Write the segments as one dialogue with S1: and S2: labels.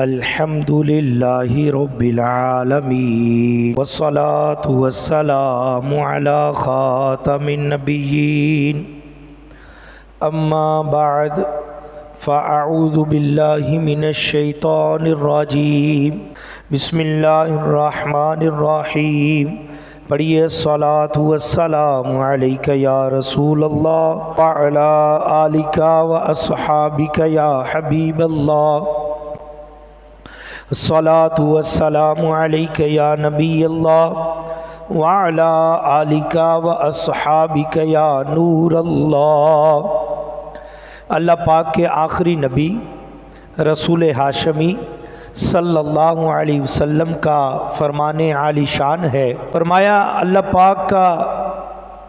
S1: الحمد للہ رب العالمین والصلاة والسلام علی خاتم النبیین اما بعد فاعوذ باللہ من الشیطان الرجیم بسم اللہ الرحمن الرحیم پڑھیے الصلاة والسلام علیک یا رسول اللہ وعلی آلک واصحابک یا حبیب اللہ الصلاة والسلام علیک یا نبی اللہ وعلی آلک واصحابک یا نور اللہ۔ اللہ پاک کے آخری نبی رسول ہاشمی صلی اللہ علیہ وسلم کا فرمان عالی شان ہے، فرمایا اللہ پاک کا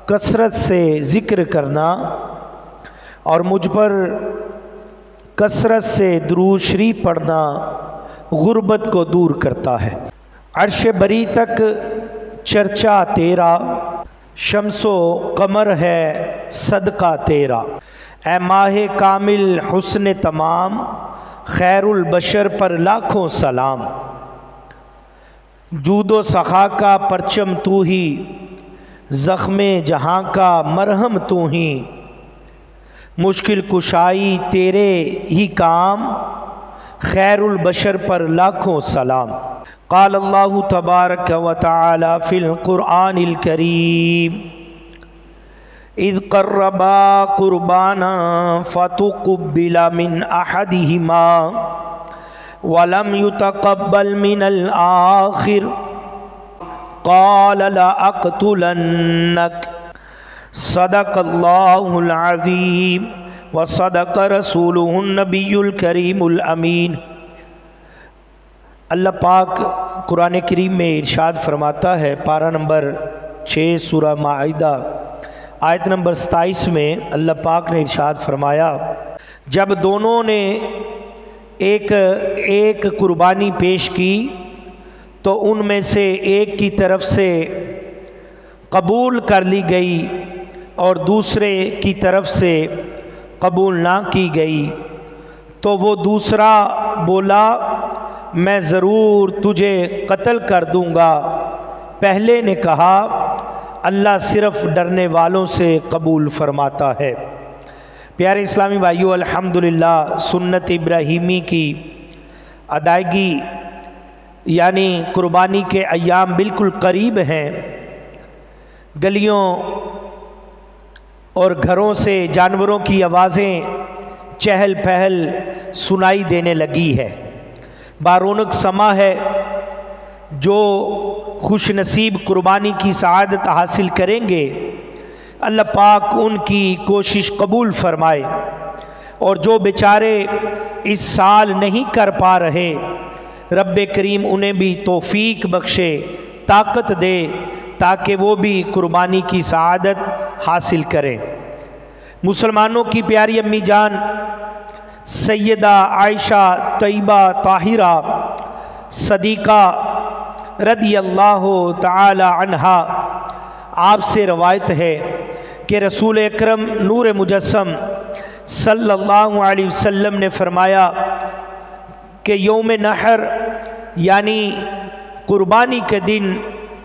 S1: کثرت سے ذکر کرنا اور مجھ پر کثرت سے درود شریف پڑھنا غربت کو دور کرتا ہے۔ عرش بری تک چرچا تیرا، شمس و قمر ہے صدقہ تیرا، اے ماہ کامل حسن تمام، خیر البشر پر لاکھوں سلام۔ جود و سخا کا پرچم تو ہی، زخم جہاں کا مرہم تو ہی، مشکل کشائی تیرے ہی کام، خیر البشر پر لاکھوں سلام۔ قال اللہ تبارک و تعالی فی القرآن الکریم اذ قربا قربانا فتقبل من احدہما ولم يتقبل من الآخر قال لأقتلنک صدق اللہ العظیم وصدق رسولہ النبی الکریم الامین۔ اللہ پاک قرآن کریم میں ارشاد فرماتا ہے، پارہ نمبر 6 سورہ مائدہ آیت نمبر 27 میں اللہ پاک نے ارشاد فرمایا، جب دونوں نے ایک قربانی پیش کی تو ان میں سے ایک کی طرف سے قبول کر لی گئی اور دوسرے کی طرف سے قبول نہ کی گئی، تو وہ دوسرا بولا میں ضرور تجھے قتل کر دوں گا۔ پہلے نے کہا اللہ صرف ڈرنے والوں سے قبول فرماتا ہے۔ پیارے اسلامی بھائیو، الحمدللہ سنت ابراہیمی کی ادائیگی یعنی قربانی کے ایام بالکل قریب ہیں۔ گلیوں اور گھروں سے جانوروں کی آوازیں چہل پہل سنائی دینے لگی ہے۔ بارونق سما ہے، جو خوش نصیب قربانی کی سعادت حاصل کریں گے اللہ پاک ان کی کوشش قبول فرمائے، اور جو بیچارے اس سال نہیں کر پا رہے رب کریم انہیں بھی توفیق بخشے، طاقت دے تاکہ وہ بھی قربانی کی سعادت حاصل کریں۔ مسلمانوں کی پیاری امی جان سیدہ عائشہ طیبہ طاہرہ صدیقہ رضی اللہ تعالی عنہا، آپ سے روایت ہے کہ رسول اکرم نور مجسم صلی اللہ علیہ وسلم نے فرمایا کہ یوم نحر یعنی قربانی کے دن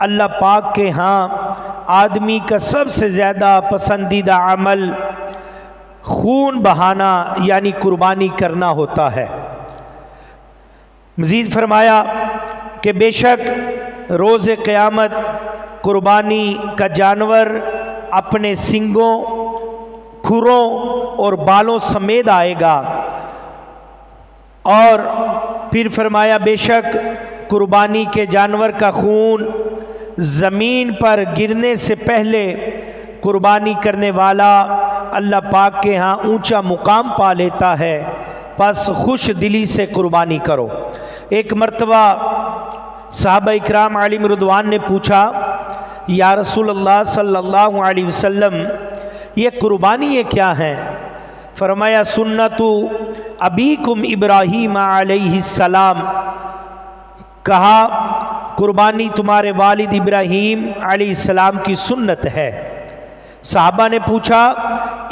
S1: اللہ پاک کے ہاں آدمی کا سب سے زیادہ پسندیدہ عمل خون بہانا یعنی قربانی کرنا ہوتا ہے۔ مزید فرمایا کہ بے شک روز قیامت قربانی کا جانور اپنے سنگوں، کھروں اور بالوں سمیت آئے گا، اور پھر فرمایا بے شک قربانی کے جانور کا خون زمین پر گرنے سے پہلے قربانی کرنے والا اللہ پاک کے ہاں اونچا مقام پا لیتا ہے، پس خوش دلی سے قربانی کرو۔ ایک مرتبہ صحابہ اکرام علیہم رضوان نے پوچھا، یا رسول اللہ صلی اللہ علیہ وسلم یہ قربانی کیا ہیں؟ فرمایا سنت ابیکم ابراہیم علیہ السلام، کہا قربانی تمہارے والد ابراہیم علیہ السلام کی سنت ہے۔ صحابہ نے پوچھا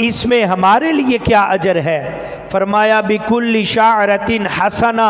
S1: اس میں ہمارے لیے کیا اجر ہے؟ فرمایا بکل شعرۃ حسنہ،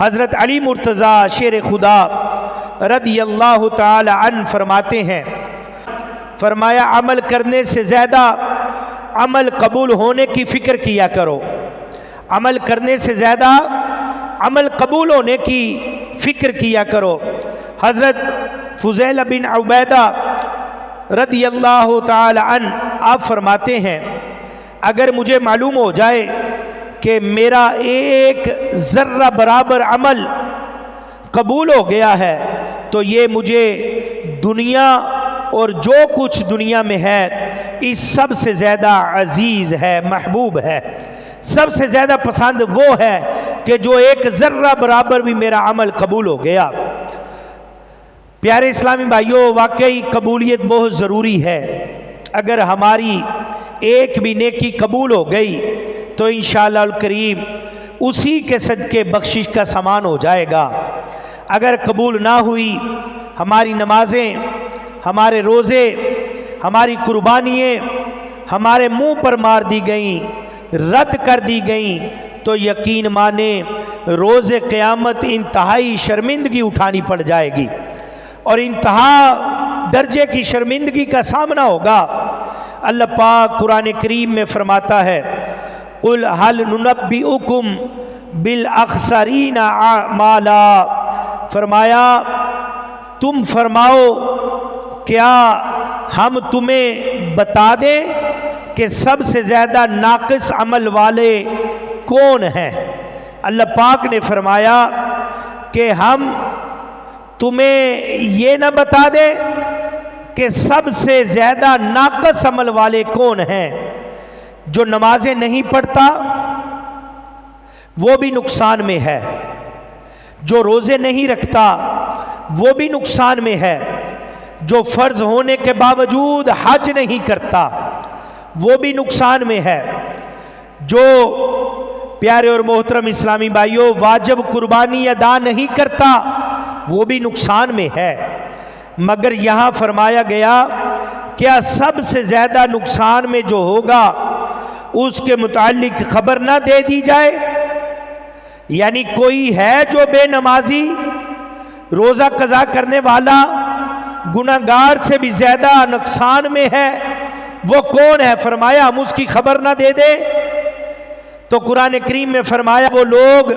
S1: حضرت علی مرتضیٰ شیر خدا رضی اللہ تعالی عنہ فرماتے ہیں، فرمایا عمل کرنے سے زیادہ عمل قبول ہونے کی فکر کیا کرو، عمل کرنے سے زیادہ عمل قبول ہونے کی فکر کیا کرو۔ حضرت فضیل بن عبیدہ رضی اللہ تعالی عنہ آپ فرماتے ہیں، اگر مجھے معلوم ہو جائے کہ میرا ایک ذرہ برابر عمل قبول ہو گیا ہے تو یہ مجھے دنیا اور جو کچھ دنیا میں ہے اس سب سے زیادہ عزیز ہے، محبوب ہے، سب سے زیادہ پسند وہ ہے کہ جو ایک ذرہ برابر بھی میرا عمل قبول ہو گیا۔ پیارے اسلامی بھائیوں، واقعی قبولیت بہت ضروری ہے۔ اگر ہماری ایک بھی نیکی قبول ہو گئی تو انشاءاللہ الکریم اسی کے صدقے بخشش کا سامان ہو جائے گا۔ اگر قبول نہ ہوئی، ہماری نمازیں، ہمارے روزے، ہماری قربانیاں ہمارے منہ پر مار دی گئیں، رد کر دی گئیں، تو یقین مانیں روز قیامت انتہائی شرمندگی اٹھانی پڑ جائے گی اور انتہا درجے کی شرمندگی کا سامنا ہوگا۔ اللہ پاک قرآن کریم میں فرماتا ہے، قُلْ هَلْ نُنَبِّئُكُمْ بِالْأَخْسَرِينَ أَعْمَالًا، فرمایا تم فرماؤ کیا ہم تمہیں بتا دیں کہ سب سے زیادہ ناقص عمل والے کون ہیں؟ اللہ پاک نے فرمایا کہ ہم تمہیں یہ نہ بتا دیں کہ سب سے زیادہ ناقص عمل والے کون ہیں؟ جو نمازیں نہیں پڑھتا وہ بھی نقصان میں ہے، جو روزے نہیں رکھتا وہ بھی نقصان میں ہے، جو فرض ہونے کے باوجود حج نہیں کرتا وہ بھی نقصان میں ہے، جو پیارے اور محترم اسلامی بھائیوں واجب قربانی ادا نہیں کرتا وہ بھی نقصان میں ہے۔ مگر یہاں فرمایا گیا کیا سب سے زیادہ نقصان میں جو ہوگا اس کے متعلق خبر نہ دے دی جائے؟ یعنی کوئی ہے جو بے نمازی، روزہ قضا کرنے والا، گناہگار سے بھی زیادہ نقصان میں ہے، وہ کون ہے؟ فرمایا ہم اس کی خبر نہ دے دیں؟ تو قرآن کریم میں فرمایا وہ لوگ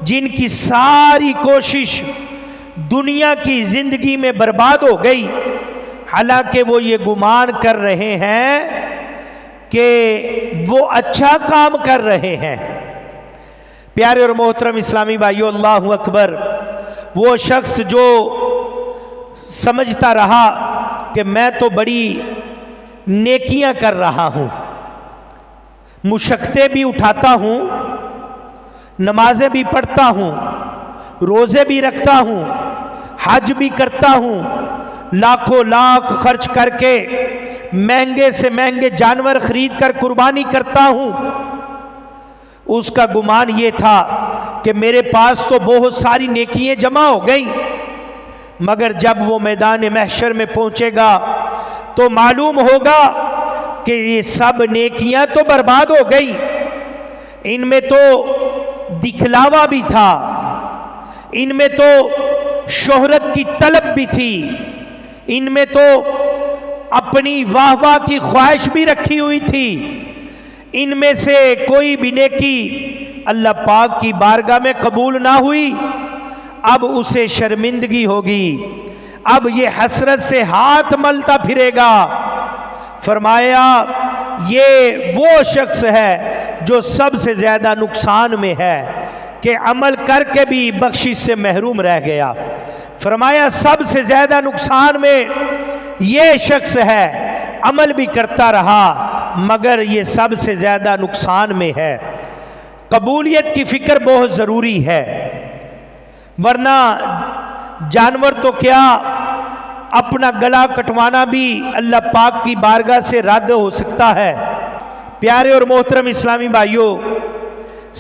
S1: جن کی ساری کوشش دنیا کی زندگی میں برباد ہو گئی، حالانکہ وہ یہ گمان کر رہے ہیں کہ وہ اچھا کام کر رہے ہیں۔ پیارے اور محترم اسلامی بھائیو، اللہ اکبر، وہ شخص جو سمجھتا رہا کہ میں تو بڑی نیکیاں کر رہا ہوں، مشقتیں بھی اٹھاتا ہوں، نمازیں بھی پڑھتا ہوں، روزے بھی رکھتا ہوں، حج بھی کرتا ہوں، لاکھوں لاکھ خرچ کر کے مہنگے سے مہنگے جانور خرید کر قربانی کرتا ہوں، اس کا گمان یہ تھا کہ میرے پاس تو بہت ساری نیکیاں جمع ہو گئیں، مگر جب وہ میدان محشر میں پہنچے گا تو معلوم ہوگا کہ یہ سب نیکیاں تو برباد ہو گئی، ان میں تو دکھلاوا بھی تھا، ان میں تو شہرت کی طلب بھی تھی، ان میں تو اپنی واہ واہ کی خواہش بھی رکھی ہوئی تھی، ان میں سے کوئی بھی نیکی اللہ پاک کی بارگاہ میں قبول نہ ہوئی، اب اسے شرمندگی ہوگی، اب یہ حسرت سے ہاتھ ملتا پھرے گا۔ فرمایا یہ وہ شخص ہے جو سب سے زیادہ نقصان میں ہے کہ عمل کر کے بھی بخشش سے محروم رہ گیا۔ فرمایا سب سے زیادہ نقصان میں یہ شخص ہے، عمل بھی کرتا رہا مگر یہ سب سے زیادہ نقصان میں ہے۔ قبولیت کی فکر بہت ضروری ہے، ورنہ جانور تو کیا اپنا گلا کٹوانا بھی اللہ پاک کی بارگاہ سے رد ہو سکتا ہے۔ پیارے اور محترم اسلامی بھائیوں،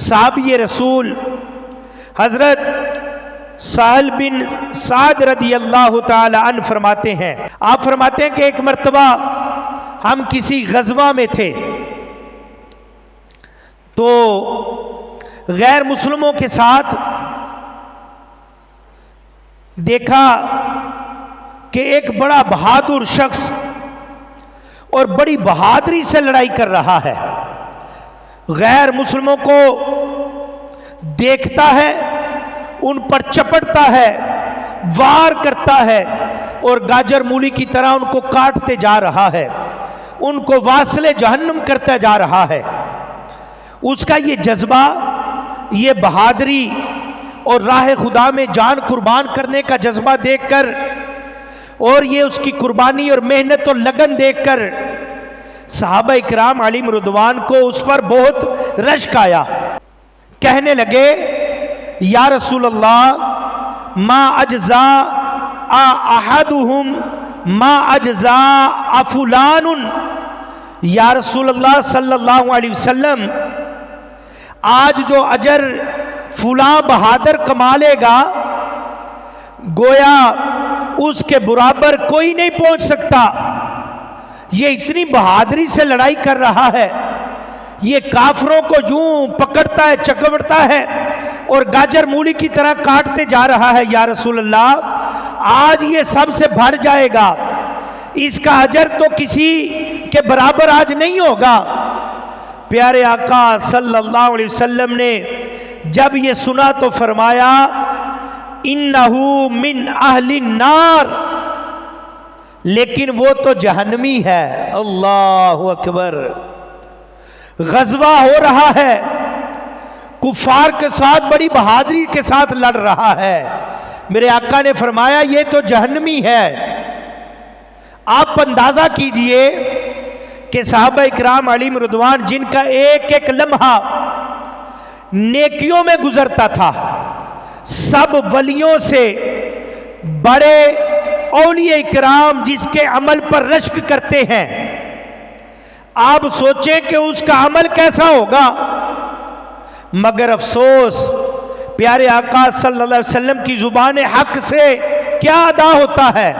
S1: صحابی رسول حضرت سہل بن سعد رضی اللہ تعالی عنہ فرماتے ہیں، آپ فرماتے ہیں کہ ایک مرتبہ ہم کسی غزوہ میں تھے تو غیر مسلموں کے ساتھ دیکھا کہ ایک بڑا بہادر شخص اور بڑی بہادری سے لڑائی کر رہا ہے، غیر مسلموں کو دیکھتا ہے، ان پر چپٹتا ہے، وار کرتا ہے اور گاجر مولی کی طرح ان کو کاٹتے جا رہا ہے، ان کو واصل جہنم کرتا جا رہا ہے۔ اس کا یہ جذبہ، یہ بہادری اور راہ خدا میں جان قربان کرنے کا جذبہ دیکھ کر، اور یہ اس کی قربانی اور محنت اور لگن دیکھ کر صحابہ اکرام علیہم رضوان کو اس پر بہت رشک آیا۔ کہنے لگے یا رسول اللہ ما اجزا احدہم ما اجزا فلان، یا رسول اللہ صلی اللہ علیہ وسلم آج جو اجر فلاں بہادر کما لے گا گویا اس کے برابر کوئی نہیں پہنچ سکتا، یہ اتنی بہادری سے لڑائی کر رہا ہے، یہ کافروں کو یوں پکڑتا ہے، چکوڑتا ہے اور گاجر مولی کی طرح کاٹتے جا رہا ہے، یا رسول اللہ آج یہ سب سے بڑھ جائے گا، اس کا اجر تو کسی کے برابر آج نہیں ہوگا۔ پیارے آقا صلی اللہ علیہ وسلم نے جب یہ سنا تو فرمایا انہو من اہل النار، لیکن وہ تو جہنمی ہے۔ اللہ اکبر، غزوہ ہو رہا ہے، کفار کے ساتھ بڑی بہادری کے ساتھ لڑ رہا ہے، میرے آقا نے فرمایا یہ تو جہنمی ہے۔ آپ اندازہ کیجئے کہ صحابہ اکرام علیہم رضوان جن کا ایک ایک لمحہ نیکیوں میں گزرتا تھا، سب ولیوں سے بڑے اولیاء اکرام جس کے عمل پر رشک کرتے ہیں، آپ سوچیں کہ اس کا عمل کیسا ہوگا، مگر افسوس پیارے آقا صلی اللہ علیہ وسلم کی زبان حق سے کیا ادا ہوتا ہے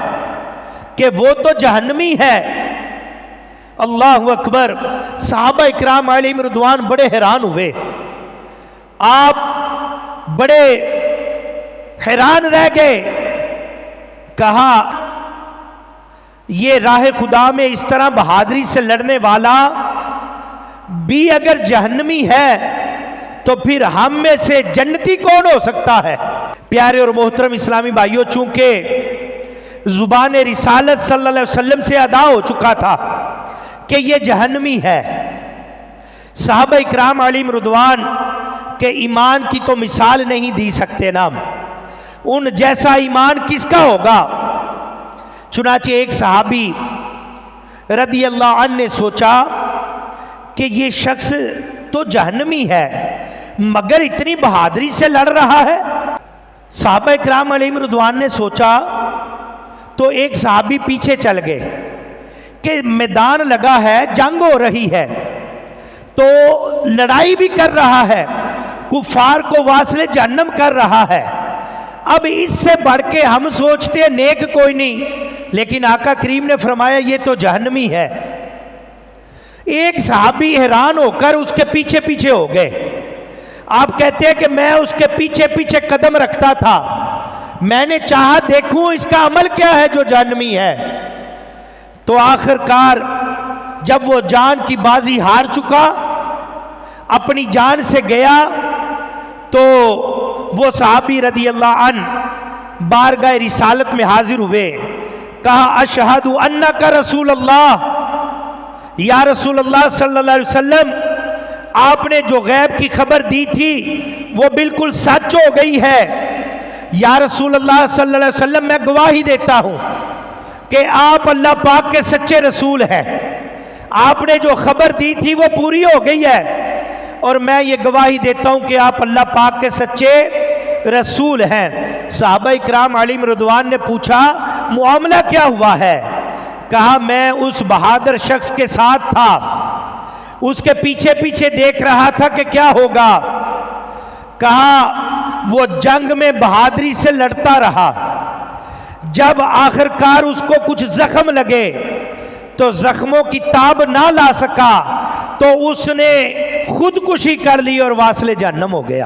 S1: کہ وہ تو جہنمی ہے۔ اللہ اکبر، صحابہ اکرام علیہم رضوان بڑے حیران ہوئے، آپ بڑے حیران رہ گئے، کہا یہ راہ خدا میں اس طرح بہادری سے لڑنے والا بھی اگر جہنمی ہے تو پھر ہم میں سے جنتی کون ہو سکتا ہے؟ پیارے اور محترم اسلامی بھائیوں، چونکہ زبان رسالت صلی اللہ علیہ وسلم سے ادا ہو چکا تھا کہ یہ جہنمی ہے، صحابہ اکرام علیہم رضوان کے ایمان کی تو مثال نہیں دی سکتے نا، ان جیسا ایمان کس کا ہوگا؟ چنانچہ ایک صحابی رضی اللہ عنہ نے سوچا کہ یہ شخص تو جہنمی ہے مگر اتنی بہادری سے لڑ رہا ہے۔ صحابہ اکرام علیہم رضوان نے سوچا تو ایک صحابی پیچھے چل گئے کہ میدان لگا ہے، جنگ ہو رہی ہے، تو لڑائی بھی کر رہا ہے، کفار کو واصل جہنم کر رہا ہے، اب اس سے بڑھ کے ہم سوچتے ہیں نیک کوئی نہیں، لیکن آقا کریم نے فرمایا یہ تو جہنمی ہے۔ ایک صحابی حیران ہو کر اس کے پیچھے پیچھے ہو گئے، آپ کہتے ہیں کہ میں اس کے پیچھے پیچھے قدم رکھتا تھا، میں نے چاہا دیکھوں اس کا عمل کیا ہے جو جہنمی ہے، تو آخر کار جب وہ جان کی بازی ہار چکا، اپنی جان سے گیا، تو وہ صحابی رضی اللہ عنہ بارگاہ رسالت میں حاضر ہوئے، کہا اشہد انک رسول اللہ، یا رسول اللہ صلی اللہ علیہ وسلم آپ نے جو غیب کی خبر دی تھی وہ بالکل سچ ہو گئی ہے، یا رسول اللہ صلی اللہ علیہ وسلم میں گواہی دیتا ہوں کہ آپ اللہ پاک کے سچے رسول ہیں، آپ نے جو خبر دی تھی وہ پوری ہو گئی ہے، اور میں یہ گواہی دیتا ہوں کہ آپ اللہ پاک کے سچے رسول ہیں۔ صحابہ اکرام علیہم رضوان نے پوچھا معاملہ کیا ہوا ہے؟ کہا میں اس بہادر شخص کے ساتھ تھا، اس کے پیچھے پیچھے دیکھ رہا تھا کہ کیا ہوگا، کہا وہ جنگ میں بہادری سے لڑتا رہا، جب آخر کار اس کو کچھ زخم لگے تو زخموں کی تاب نہ لا سکا تو اس نے خودکشی کر لی اور واصل جہنم ہو گیا۔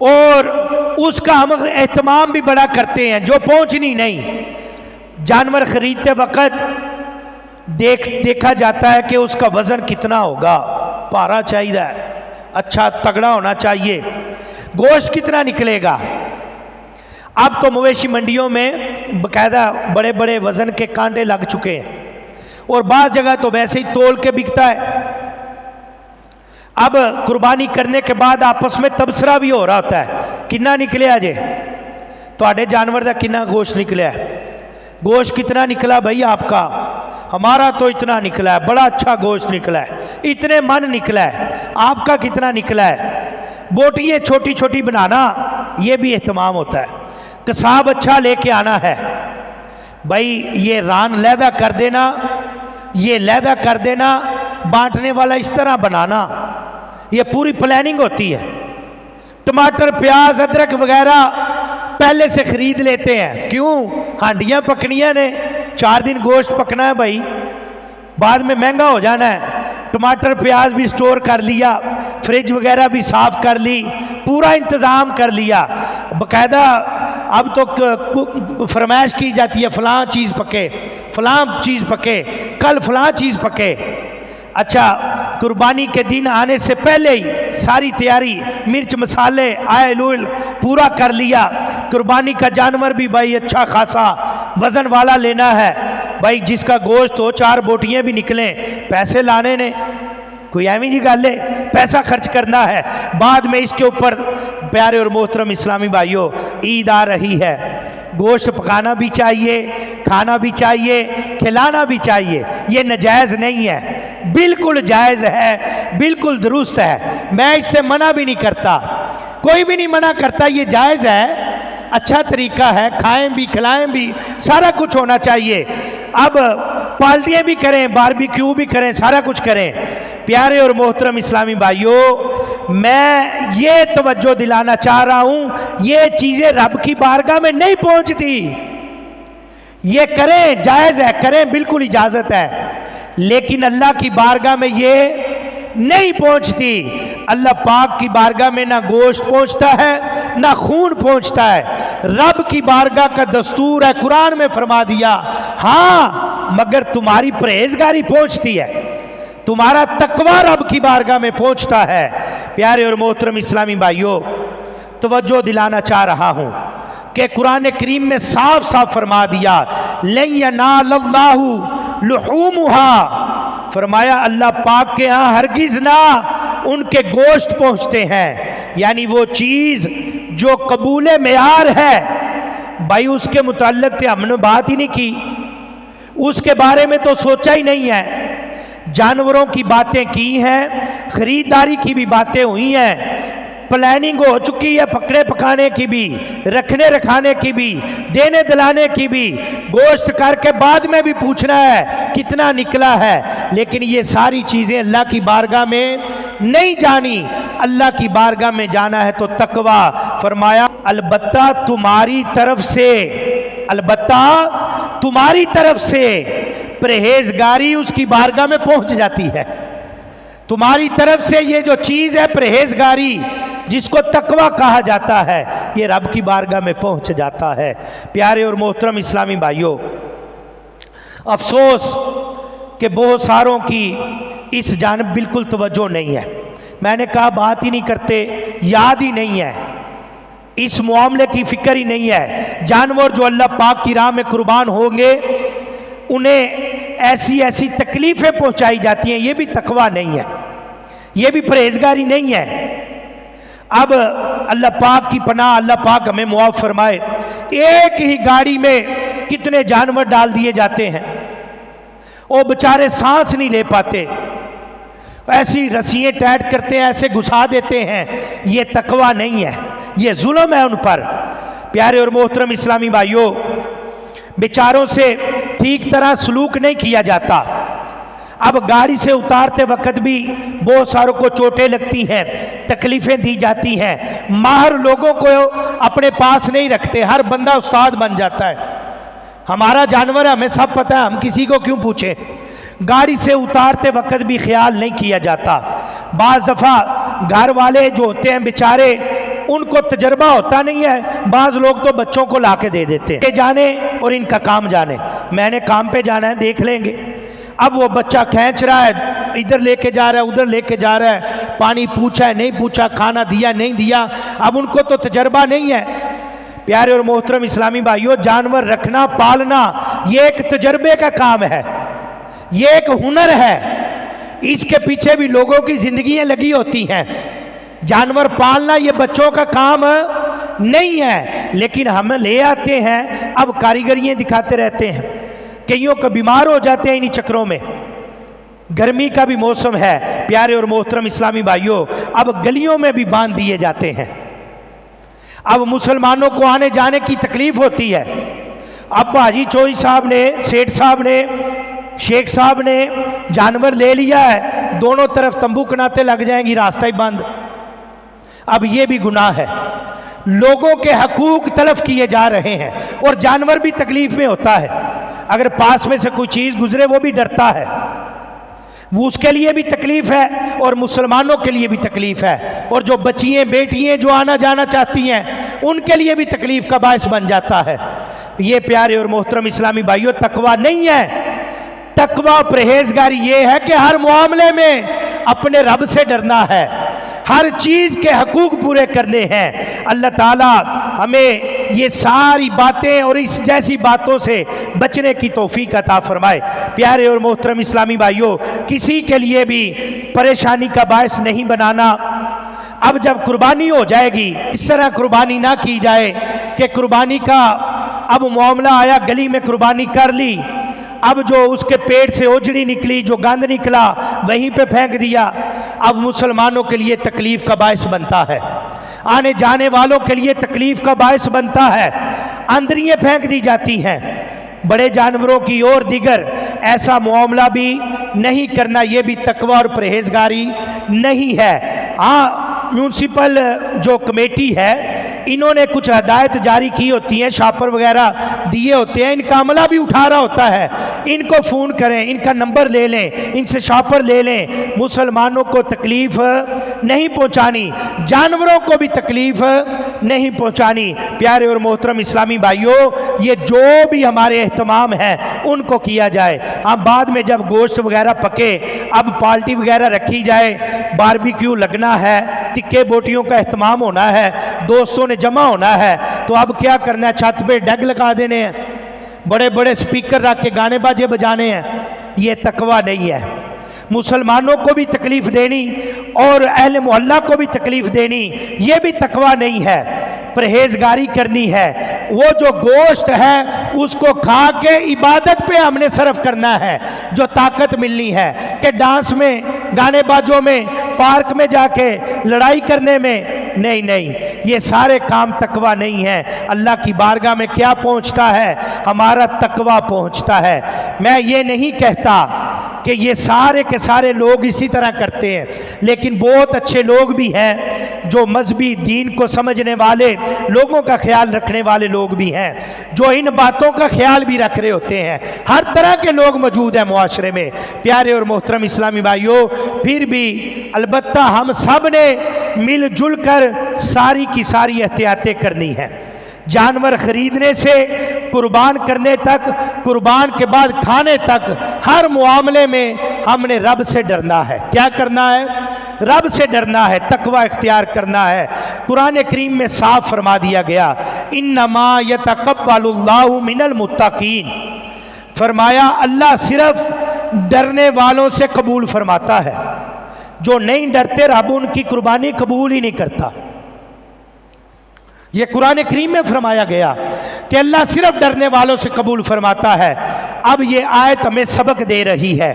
S1: اور اس کا ہم اہتمام بھی بڑا کرتے ہیں جو پہنچنی نہیں. جانور خریدتے وقت دیکھا جاتا ہے کہ اس کا وزن کتنا ہوگا، پارا چاہیے، اچھا تگڑا ہونا چاہیے، گوشت کتنا نکلے گا. اب تو مویشی منڈیوں میں باقاعدہ بڑے بڑے وزن کے کانٹے لگ چکے ہیں، اور بعض جگہ تو ویسے ہی تول کے بکتا ہے. اب قربانی کرنے کے بعد آپس میں تبصرہ بھی ہو رہا ہوتا ہے، کنا نکلیا جے تواڈے جانور دا کنا گوشت نکلیا ہے، گوشت کتنا نکلا بھائی آپ کا، ہمارا تو اتنا نکلا ہے، بڑا اچھا گوشت نکلا ہے، اتنے من نکلا ہے، آپ کا کتنا نکلا ہے. بوٹیاں چھوٹی چھوٹی بنانا یہ بھی اہتمام ہوتا ہے. قصاب اچھا لے کے آنا ہے بھائی، یہ ران علیحدہ کر دینا، یہ علیحدہ کر دینا، بانٹنے والا اس طرح بنانا، یہ پوری پلاننگ ہوتی ہے. ٹماٹر پیاز ادرک وغیرہ پہلے سے خرید لیتے ہیں، کیوں؟ ہانڈیاں پکنیاں نے، 4 دن گوشت پکنا ہے بھائی، بعد میں مہنگا ہو جانا ہے. ٹماٹر پیاز بھی سٹور کر لیا، فریج وغیرہ بھی صاف کر لی، پورا انتظام کر لیا. باقاعدہ اب تو فرمائش کی جاتی ہے فلاں چیز پکے، فلاں چیز پکے، کل فلاں چیز پکے. اچھا، قربانی کے دن آنے سے پہلے ہی ساری تیاری، مرچ مسالے آئل اوئل پورا کر لیا. قربانی کا جانور بھی بھائی اچھا خاصا وزن والا لینا ہے بھائی، جس کا گوشت ہو 4 بوٹیاں بھی نکلیں، پیسے لانے نے کوئی ایویں جی گل ہے، پیسہ خرچ کرنا ہے. بعد میں اس کے اوپر پیارے اور محترم اسلامی بھائیوں، عید آ رہی ہے، گوشت پکانا بھی چاہیے، کھانا بھی چاہیے، کھلانا بھی چاہیے. یہ ناجائز نہیں ہے، بالکل جائز ہے، بالکل درست ہے. میں اس سے منع بھی نہیں کرتا، کوئی بھی نہیں منع کرتا، یہ جائز ہے، اچھا طریقہ ہے، کھائیں بھی کھلائیں بھی، سارا کچھ ہونا چاہیے. اب پارٹیاں بھی کریں، باربیکیو بھی کریں، سارا کچھ کریں. پیارے اور محترم اسلامی بھائیوں، میں یہ توجہ دلانا چاہ رہا ہوں، یہ چیزیں رب کی بارگاہ میں نہیں پہنچتی. یہ کریں، جائز ہے، کریں، بالکل اجازت ہے، لیکن اللہ کی بارگاہ میں یہ نہیں پہنچتی. اللہ پاک کی بارگاہ میں نہ گوشت پہنچتا ہے نہ خون پہنچتا ہے. رب کی بارگاہ کا دستور ہے، قرآن میں فرما دیا، ہاں مگر تمہاری پرہیزگاری پہنچتی ہے، تمہارا تقوی رب کی بارگاہ میں پہنچتا ہے. پیارے اور محترم اسلامی بھائیوں، توجہ دلانا چاہ رہا ہوں کہ قرآن کریم میں صاف صاف فرما دیا، لن ینال اللہ لحومها، فرمایا اللہ پاک کے ہاں ہرگز نہ ان کے گوشت پہنچتے ہیں. یعنی وہ چیز جو قبول معیار ہے بھائی، اس کے متعلق ہم نے بات ہی نہیں کی، اس کے بارے میں تو سوچا ہی نہیں ہے. جانوروں کی باتیں کی ہیں، خریداری کی بھی باتیں ہوئی ہیں، پلاننگ ہو چکی ہے، پکڑے پکانے کی بھی، رکھنے رکھانے کی بھی، دینے دلانے کی بھی، گوشت کر کے بعد میں بھی پوچھنا ہے کتنا نکلا ہے. لیکن یہ ساری چیزیں اللہ کی بارگاہ میں نہیں جانی. اللہ کی بارگاہ میں جانا ہے تو تقوی. فرمایا البتہ تمہاری طرف سے، البتہ تمہاری طرف سے پرہیزگاری اس کی بارگاہ میں پہنچ جاتی ہے. تمہاری طرف سے یہ جو چیز ہے پرہیزگاری، جس کو تقوی کہا جاتا ہے، یہ رب کی بارگاہ میں پہنچ جاتا ہے. پیارے اور محترم اسلامی بھائیوں، افسوس کہ بہت ساروں کی اس جانب بالکل توجہ نہیں ہے. میں نے کہا بات ہی نہیں کرتے، یاد ہی نہیں ہے، اس معاملے کی فکر ہی نہیں ہے. جانور جو اللہ پاک کی راہ میں قربان ہوں گے، انہیں ایسی ایسی تکلیفیں پہنچائی جاتی ہیں، یہ بھی تقوی نہیں ہے، یہ بھی پرہیزگاری نہیں ہے. اب اللہ پاک کی پناہ، اللہ پاک ہمیں معاف فرمائے، ایک ہی گاڑی میں کتنے جانور ڈال دیے جاتے ہیں، وہ بچارے سانس نہیں لے پاتے، ایسی رسیاں ٹائٹ کرتے ہیں، ایسے گھسا دیتے ہیں. یہ تقوی نہیں ہے، یہ ظلم ہے ان پر. پیارے اور محترم اسلامی بھائیوں، بیچاروں سے ٹھیک طرح سلوک نہیں کیا جاتا. اب گاڑی سے اتارتے وقت بھی بہت ساروں کو چوٹیں لگتی ہیں، تکلیفیں دی جاتی ہیں. ماہر لوگوں کو اپنے پاس نہیں رکھتے، ہر بندہ استاد بن جاتا ہے. ہمارا جانور ہے، ہمیں سب پتہ ہے، ہم کسی کو کیوں پوچھیں. گاڑی سے اتارتے وقت بھی خیال نہیں کیا جاتا. بعض دفعہ گھر والے جو ہوتے ہیں بیچارے ان کو تجربہ ہوتا نہیں ہے، بعض لوگ تو بچوں کو لا کے دے دیتے ہیں کہ جانے اور ان کا کام جانے، میں نے کام پہ جانا ہے دیکھ لیں گے۔ اب وہ بچہ کھینچ رہا ہے، ادھر لے کے جا رہا ہے ادھر لے کے جا رہا ہے، پانی پوچھا ہے نہیں پوچھا، کھانا دیا نہیں دیا، اب ان کو تو تجربہ نہیں ہے۔ پیارے اور محترم اسلامی بھائیوں، جانور رکھنا پالنا یہ ایک تجربے کا کام ہے، یہ ایک ہنر ہے، اس کے پیچھے بھی لوگوں کی زندگیاں لگی ہوتی ہیں۔ جانور پالنا یہ بچوں کا کام نہیں ہے، لیکن ہم لے آتے ہیں، اب کاریگریاں دکھاتے رہتے ہیں، کئیوں کو بیمار ہو جاتے ہیں انہی چکروں میں۔ گرمی کا بھی موسم ہے پیارے اور محترم اسلامی بھائیوں، اب گلیوں میں بھی باندھ دیے جاتے ہیں۔ اب مسلمانوں کو آنے جانے کی تکلیف ہوتی ہے، اب حاجی چوئی صاحب نے، سیٹھ صاحب نے، شیخ صاحب نے جانور لے لیا ہے، دونوں طرف تمبو کناتے لگ جائیں گی، راستہ ہی بند۔ اب یہ بھی گناہ ہے، لوگوں کے حقوق تلف کیے جا رہے ہیں، اور جانور بھی تکلیف میں ہوتا ہے، اگر پاس میں سے کوئی چیز گزرے وہ بھی ڈرتا ہے، وہ اس کے لیے بھی تکلیف ہے اور مسلمانوں کے لیے بھی تکلیف ہے، اور جو بچیاں بیٹیاں جو آنا جانا چاہتی ہیں ان کے لیے بھی تکلیف کا باعث بن جاتا ہے۔ یہ پیارے اور محترم اسلامی بھائیوں تقویٰ نہیں ہے۔ تقویٰ پرہیزگاری یہ ہے کہ ہر معاملے میں اپنے رب سے ڈرنا ہے، ہر چیز کے حقوق پورے کرنے ہیں۔ اللہ تعالیٰ ہمیں یہ ساری باتیں اور اس جیسی باتوں سے بچنے کی توفیق عطا فرمائے۔ پیارے اور محترم اسلامی بھائیوں، کسی کے لیے بھی پریشانی کا باعث نہیں بنانا۔ اب جب قربانی ہو جائے گی، اس طرح قربانی نہ کی جائے کہ قربانی کا اب معاملہ آیا، گلی میں قربانی کر لی، اب جو اس کے پیٹ سے اوجڑی نکلی، جو گند نکلا وہیں پہ پھینک دیا، اب مسلمانوں کے لیے تکلیف کا باعث بنتا ہے، آنے جانے والوں کے لیے تکلیف کا باعث بنتا ہے، اندریاں پھینک دی جاتی ہیں۔ بڑے جانوروں کی اور دیگر ایسا معاملہ بھی نہیں کرنا، یہ بھی تقویٰ اور پرہیزگاری نہیں ہے۔ ہاں، میونسپل جو کمیٹی ہے انہوں نے کچھ ہدایت جاری کی ہوتی ہیں، شاپر وغیرہ دیے ہوتے ہیں، ان کا عملہ بھی اٹھا رہا ہوتا ہے، ان کو فون کریں، ان کا نمبر لے لیں، ان سے شاپر لے لیں۔ مسلمانوں کو تکلیف نہیں پہنچانی، جانوروں کو بھی تکلیف نہیں پہنچانی۔ پیارے اور محترم اسلامی بھائیوں، یہ جو بھی ہمارے اہتمام ہیں ان کو کیا جائے۔ اب بعد میں جب گوشت وغیرہ پکے، اب پارٹی وغیرہ رکھی جائے، باربیکیو لگنا ہے، تکے بوٹیوں کا اہتمام ہونا ہے، دوستوں نے جمع ہونا ہے، تو اب کیا کرنا ہے؟ چھت پہ ڈگ لگا دینے ہیں، بڑے بڑے سپیکر رکھ کے گانے باجے بجانے ہیں۔ یہ تقویٰ نہیں ہے۔ مسلمانوں کو بھی تکلیف دینی اور اہل محلہ کو بھی تکلیف دینی، یہ بھی تقویٰ نہیں ہے۔ پرہیزگاری کرنی ہے، وہ جو گوشت ہے اس کو کھا کے عبادت پہ ہم نے صرف کرنا ہے، جو طاقت ملنی ہے، کہ ڈانس میں، گانے باجوں میں، پارک میں جا کے لڑائی کرنے میں نہیں، یہ سارے کام تقویٰ نہیں ہے۔ اللہ کی بارگاہ میں کیا پہنچتا ہے؟ ہمارا تقویٰ پہنچتا ہے۔ میں یہ نہیں کہتا کہ یہ سارے کے سارے لوگ اسی طرح کرتے ہیں، لیکن بہت اچھے لوگ بھی ہیں جو مذہبی دین کو سمجھنے والے، لوگوں کا خیال رکھنے والے لوگ بھی ہیں، جو ان باتوں کا خیال بھی رکھ رہے ہوتے ہیں۔ ہر طرح کے لوگ موجود ہیں معاشرے میں۔ پیارے اور محترم اسلامی بھائیوں، پھر بھی البتہ ہم سب نے مل جل کر ساری کی ساری احتیاطیں کرنی ہیں۔ جانور خریدنے سے قربان کرنے تک، قربان کے بعد کھانے تک، ہر معاملے میں ہم نے رب سے ڈرنا ہے۔ کیا کرنا ہے؟ رب سے ڈرنا ہے، تقویٰ اختیار کرنا ہے۔ قرآن کریم میں صاف فرما دیا گیا، انما یتقبل اللہ من المتقین، فرمایا اللہ صرف ڈرنے والوں سے قبول فرماتا ہے، جو نہیں ڈرتے رب ان کی قربانی قبول ہی نہیں کرتا۔ یہ قرآن کریم میں فرمایا گیا کہ اللہ صرف ڈرنے والوں سے قبول فرماتا ہے۔ اب یہ آیت ہمیں سبق دے رہی ہے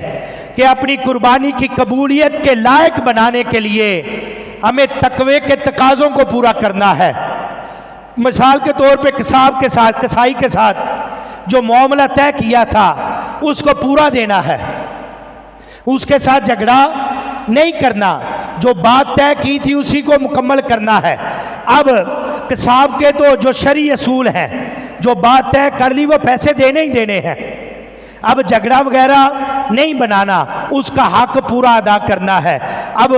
S1: کہ اپنی قربانی کی قبولیت کے لائق بنانے کے لیے ہمیں تقوی کے تقاضوں کو پورا کرنا ہے۔ مثال کے طور پہ قصاب کے ساتھ، قصائی کے ساتھ جو معاملہ طے کیا تھا اس کو پورا دینا ہے، اس کے ساتھ جھگڑا نہیں کرنا، جو بات طے کی تھی اسی کو مکمل کرنا ہے۔ اب قصاب کے تو جو شرعی اصول ہیں، جو بات طے کر لی وہ پیسے دینے ہی دینے ہیں۔ اب جھگڑا وغیرہ نہیں بنانا، اس کا حق پورا ادا کرنا ہے۔ اب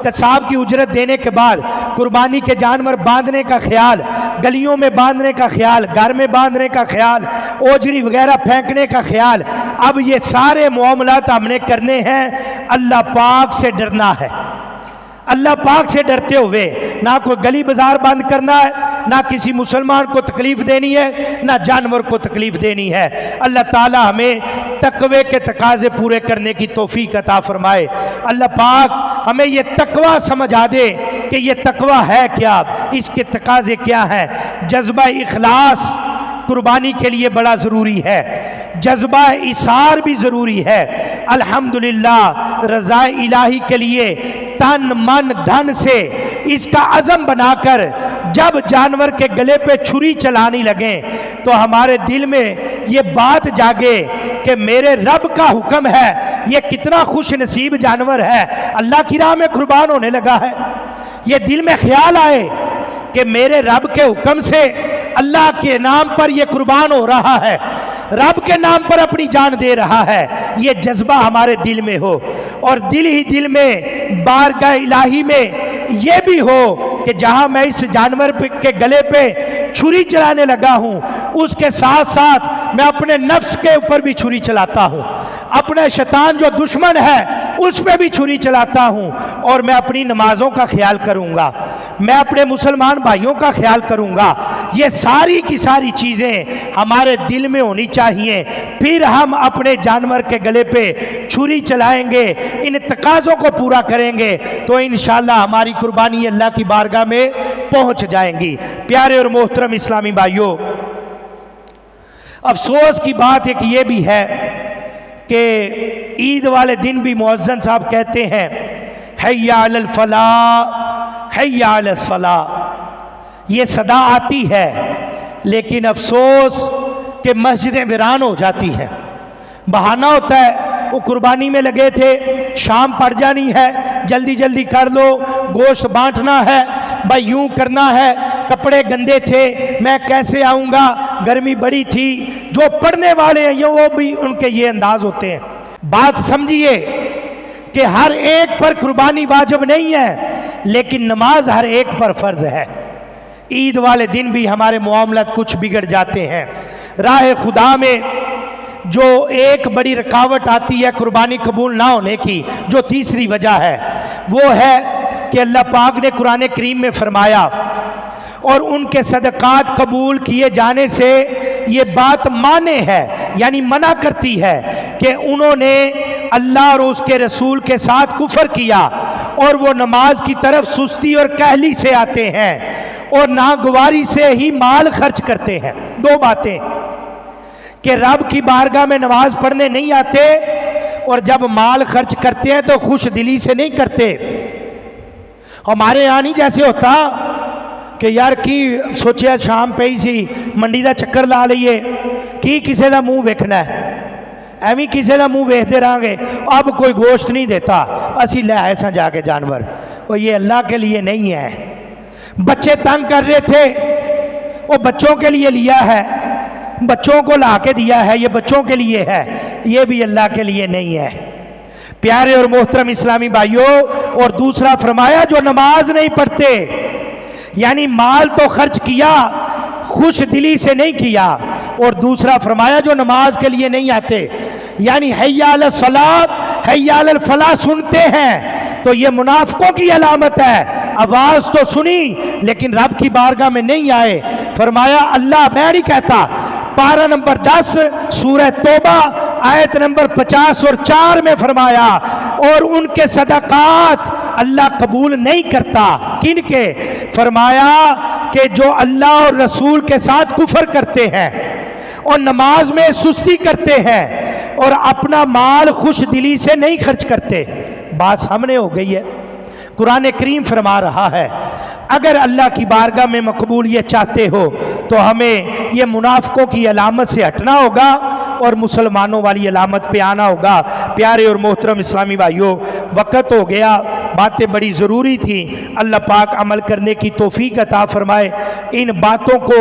S1: قصاب کی اجرت دینے کے بعد قربانی کے جانور باندھنے کا خیال، گلیوں میں باندھنے کا خیال، گھر میں باندھنے کا خیال، اوجڑی وغیرہ پھینکنے کا خیال، اب یہ سارے معاملات ہم نے کرنے ہیں۔ اللہ پاک سے ڈرنا ہے، اللہ پاک سے ڈرتے ہوئے نہ کوئی گلی بازار بند کرنا ہے، نہ کسی مسلمان کو تکلیف دینی ہے، نہ جانور کو تکلیف دینی ہے۔ اللہ تعالی ہمیں تقوی کے تقاضے پورے کرنے کی توفیق عطا فرمائے۔ اللہ پاک ہمیں یہ تقوی سمجھا دے کہ یہ تقوی ہے کیا، اس کے تقاضے کیا ہیں۔ جذبہ اخلاص قربانی کے لیے بڑا ضروری ہے، جذبہ اثار بھی ضروری ہے۔ الحمدللہ رضا الہی کے لیے تن من دھن سے اس کا عزم بنا کر جب جانور کے گلے پہ چھری چلانی لگیں تو ہمارے دل میں یہ بات جاگے کہ میرے رب کا حکم ہے، یہ کتنا خوش نصیب جانور ہے، اللہ کی راہ میں قربان ہونے لگا ہے۔ یہ دل میں خیال آئے کہ میرے رب کے حکم سے اللہ کے نام پر یہ قربان ہو رہا ہے، رب کے نام پر اپنی جان دے رہا ہے، یہ جذبہ ہمارے دل میں ہو، اور دل ہی دل میں بارگاہ الہی میں یہ بھی ہو کہ جہاں میں اس جانور کے گلے پہ چھری چلانے لگا ہوں، اس کے ساتھ ساتھ میں اپنے نفس کے اوپر بھی چھری چلاتا ہوں، اپنے شیطان جو دشمن ہے اس پہ بھی چھری چلاتا ہوں، اور میں اپنی نمازوں کا خیال کروں گا، میں اپنے مسلمان بھائیوں کا خیال کروں گا۔ یہ ساری کی ساری چیزیں ہمارے دل میں ہونی چاہیے، پھر ہم اپنے جانور کے گلے پہ چھری چلائیں گے، ان تقاضوں کو پورا کریں گے تو انشاءاللہ ہماری قربانی اللہ کی بارگاہ میں پہنچ جائیں گی۔ پیارے اور محترم اسلامی بھائیوں، افسوس کی بات ایک یہ بھی ہے کہ عید والے دن بھی مؤذن صاحب کہتے ہیں حی علی الفلاح حی علی الصلاح، یہ صدا آتی ہے لیکن افسوس کہ مسجدیں ویران ہو جاتی ہیں۔ بہانہ ہوتا ہے وہ قربانی میں لگے تھے، شام پڑ جانی ہے، جلدی جلدی کر لو، گوشت بانٹنا ہے، بھائی یوں کرنا ہے، کپڑے گندے تھے، میں کیسے آؤں گا، گرمی بڑی تھی۔ جو پڑھنے والے ہیں وہ بھی ان کے یہ انداز ہوتے ہیں۔ بات سمجھیے کہ ہر ایک پر قربانی واجب نہیں ہے، لیکن نماز ہر ایک پر فرض ہے۔ عید والے دن بھی ہمارے معاملات کچھ بگڑ جاتے ہیں۔ راہ خدا میں جو ایک بڑی رکاوٹ آتی ہے قربانی قبول نہ ہونے کی، جو تیسری وجہ ہے، وہ ہے کہ اللہ پاک نے قرآن کریم میں فرمایا اور ان کے صدقات قبول کیے جانے سے یہ بات مانے ہے، یعنی منع کرتی ہے کہ انہوں نے اللہ اور اس کے رسول کے ساتھ کفر کیا اور وہ نماز کی طرف سستی اور کہلی سے آتے ہیں اور ناگواری سے ہی مال خرچ کرتے ہیں۔ دو باتیں کہ رب کی بارگاہ میں نماز پڑھنے نہیں آتے، اور جب مال خرچ کرتے ہیں تو خوش دلی سے نہیں کرتے۔ ہمارے یہاں نہیں جیسے ہوتا کہ یار کی سوچیا شام پہ ہی سی منڈی دا چکر لا لئیے، کی کسے دا منہ ویکھنا ہے، ایویں کسے دا منہ ویکھتے رہاں گے، اب کوئی گوشت نہیں دیتا، اسی لے آئے ساں جا کے جانور۔ وہ یہ اللہ کے لیے نہیں ہے۔ بچے تنگ کر رہے تھے، وہ بچوں کے لیے لیا ہے، بچوں کو لا کے دیا ہے، یہ بچوں کے لیے ہے، یہ بھی اللہ کے لیے نہیں ہے۔ پیارے اور محترم اسلامی بھائیوں، اور دوسرا فرمایا جو نماز نہیں پڑھتے، یعنی مال تو خرچ کیا، خوش دلی سے نہیں کیا، اور دوسرا فرمایا جو نماز کے لیے نہیں آتے، یعنی حی علی الصلاۃ حی علی الفلاح سنتے ہیں تو یہ منافقوں کی علامت ہے۔ آواز تو سنی لیکن رب کی بارگاہ میں نہیں آئے۔ فرمایا اللہ میں نہیں کہتا، پارہ نمبر 10 سورہ توبہ آیت نمبر 50 اور 4 میں فرمایا اور ان کے صدقات اللہ قبول نہیں کرتا۔ کن کے؟ فرمایا کہ جو اللہ اور رسول کے ساتھ کفر کرتے ہیں اور نماز میں سستی کرتے ہیں اور اپنا مال خوش دلی سے نہیں خرچ کرتے۔ بات سامنے ہو گئی ہے۔ قرآن کریم فرما رہا ہے اگر اللہ کی بارگاہ میں مقبولیت چاہتے ہو تو ہمیں یہ منافقوں کی علامت سے ہٹنا ہوگا اور مسلمانوں والی علامت پہ آنا ہوگا۔ پیارے اور محترم اسلامی بھائیوں، وقت ہو گیا، باتیں بڑی ضروری تھیں، اللہ پاک عمل کرنے کی توفیق عطا فرمائے۔ ان باتوں کو